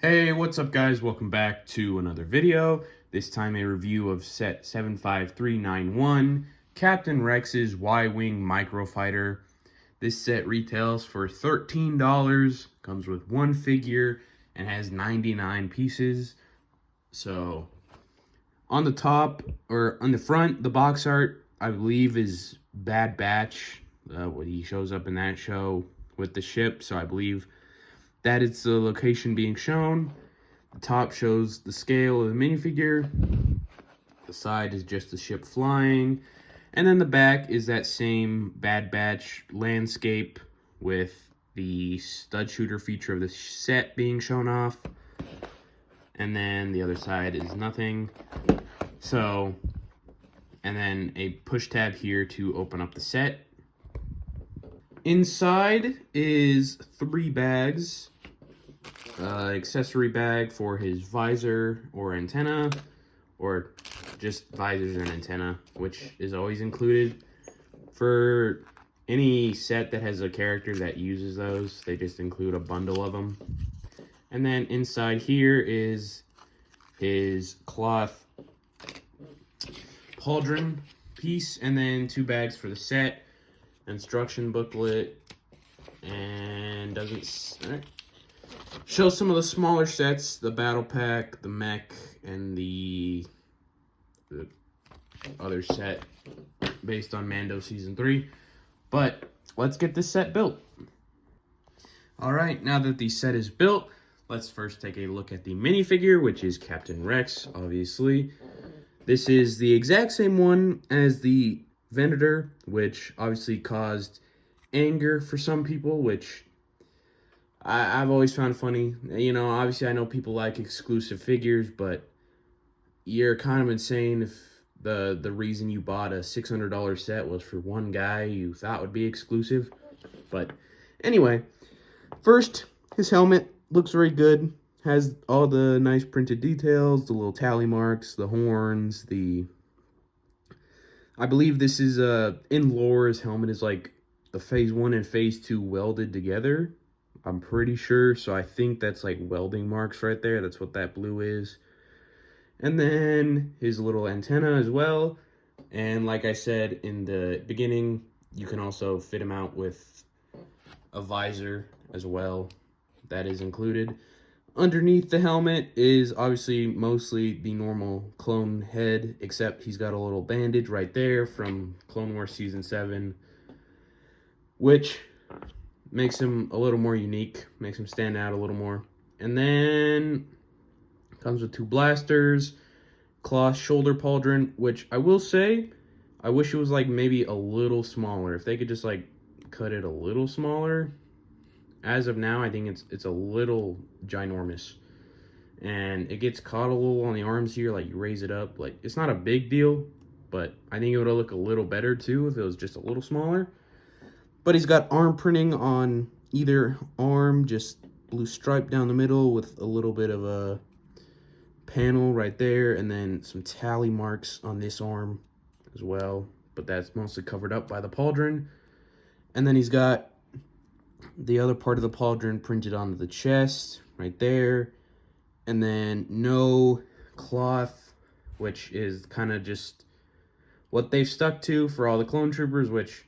Hey, what's up guys? Welcome back to another video. This time a review of set 75391, Captain Rex's Y-Wing Microfighter. This set retails for $13, comes with one figure, and has 99 pieces. So, on the top, or on the front, the box art, I believe is Bad Batch. When he shows up in that show with the ship, so I believe that it's the location being shown. The top shows the scale of the minifigure. The side is just the ship flying. And then the back is that same Bad Batch landscape with the stud shooter feature of the set being shown off. And then the other side is nothing. So, and then a push tab here to open up the set. Inside is 3 bags. Accessory bag for his visor or antenna, or just visors and antenna, which is always included. For any set that has a character that uses those, they just include a bundle of them. And then inside here is his cloth pauldron piece, and then 2 bags for the set, instruction booklet, and show some of the smaller sets, the battle pack, the mech, and the other set based on Mando Season 3. But let's get this set built. Alright, now that the set is built, let's first take a look at the minifigure, which is Captain Rex, obviously. This is the exact same one as the Venator, which obviously caused anger for some people, which I've always found funny. You know, obviously I know people like exclusive figures, but you're kind of insane if the reason you bought a $600 set was for one guy you thought would be exclusive. But anyway, first, his helmet looks very good. Has all the nice printed details, the little tally marks, the horns, I believe this is, in lore, his helmet is like the Phase 1 and Phase 2 welded together. I'm pretty sure, so I think that's like welding marks right there. That's what that blue is. And then his little antenna as well. And like I said in the beginning, you can also fit him out with a visor as well. That is included. Underneath the helmet is obviously mostly the normal clone head, except he's got a little bandage right there from Clone Wars Season 7, which makes him a little more unique, makes him stand out a little more. And then comes with 2 blasters, cloth shoulder pauldron, which I will say, I wish it was like maybe a little smaller. If they could just like cut it a little smaller. As of now, I think it's a little ginormous. And it gets caught a little on the arms here, like you raise it up. Like, it's not a big deal, but I think it would look a little better too if it was just a little smaller. But he's got arm printing on either arm, just blue stripe down the middle with a little bit of a panel right there, and then some tally marks on this arm as well, but that's mostly covered up by the pauldron. And then he's got the other part of the pauldron printed onto the chest right there, and then no cloth, which is kind of just what they've stuck to for all the clone troopers, which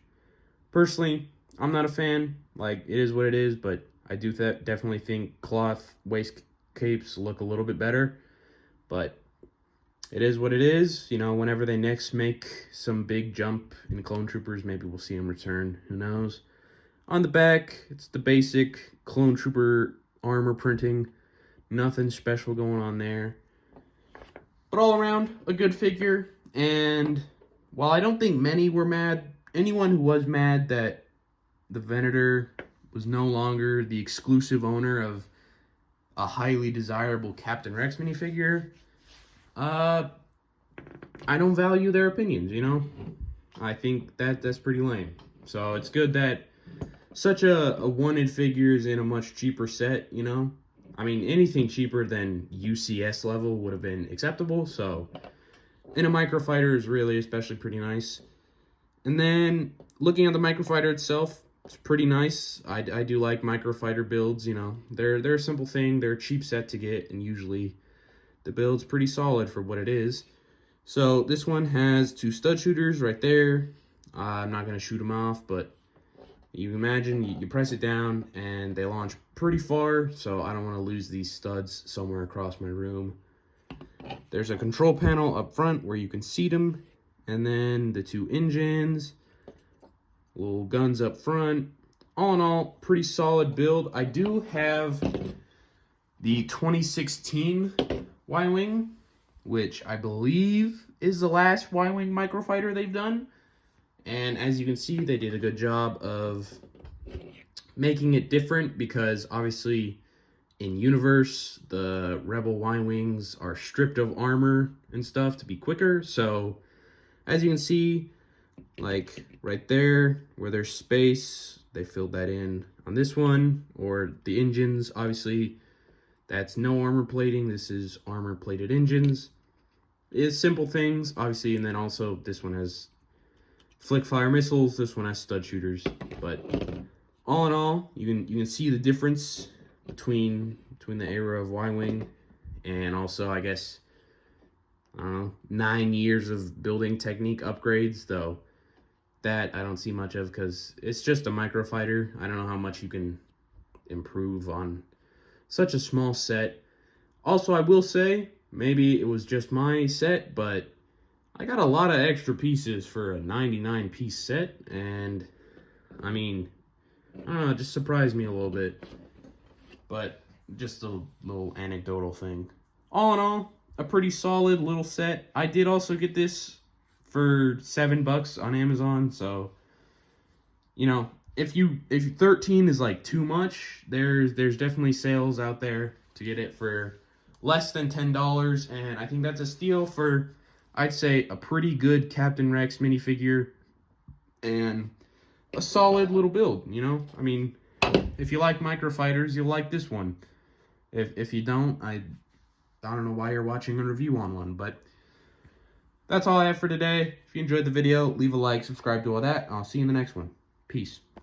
personally I'm not a fan. Like, it is what it is, but I do definitely think cloth waist capes look a little bit better. But it is what it is. You know, whenever they next make some big jump in clone troopers, maybe we'll see them return. Who knows? On the back, it's the basic clone trooper armor printing. Nothing special going on there. But all around, a good figure. And while I don't think many were mad, anyone who was mad that the Venator was no longer the exclusive owner of a highly desirable Captain Rex minifigure, I don't value their opinions, you know? I think that's pretty lame. So it's good that such a wanted figure is in a much cheaper set, you know? I mean, anything cheaper than UCS level would have been acceptable, so in a Microfighter is really especially pretty nice. And then looking at the Microfighter itself, It's pretty nice. I do like Microfighter builds, you know. They're a simple thing. They're a cheap set to get, and usually the build's pretty solid for what it is. So this one has 2 stud shooters right there. I'm not going to shoot them off, but you imagine you press it down and they launch pretty far, so I don't want to lose these studs somewhere across my room. There's a control panel up front where you can seat them, and then the 2 engines, little guns up front. All in all, pretty solid build. I do have the 2016 Y-Wing, which I believe is the last Y-Wing Microfighter they've done. And as you can see, they did a good job of making it different, because obviously in Universe, the Rebel Y-Wings are stripped of armor and stuff to be quicker. So as you can see, like right there where there's space, they filled that in on this one. Or the engines, obviously that's no armor plating. This is armor plated engines. It's simple things, obviously. And then also this one has flick fire missiles. This one has stud shooters. But all in all, you can see the difference between the era of Y-Wing, and also, I guess, I don't know, 9 years of building technique upgrades, though that I don't see much of, because it's just a Microfighter. I don't know how much you can improve on such a small set. Also, I will say, maybe it was just my set, but I got a lot of extra pieces for a 99 piece set, and I mean, I don't know, it just surprised me a little bit. But just a little anecdotal thing. All in all, a pretty solid little set. I did also get this for $7 on Amazon, so you know, if 13 is like too much, there's definitely sales out there to get it for less than $10, and I think that's a steal for, I'd say, a pretty good Captain Rex minifigure and a solid little build, you know? I mean, if you like Microfighters, you'll like this one. If you don't, I don't know why you're watching a review on one, but that's all I have for today. If you enjoyed the video, leave a like, subscribe to all that. I'll see you in the next one. Peace.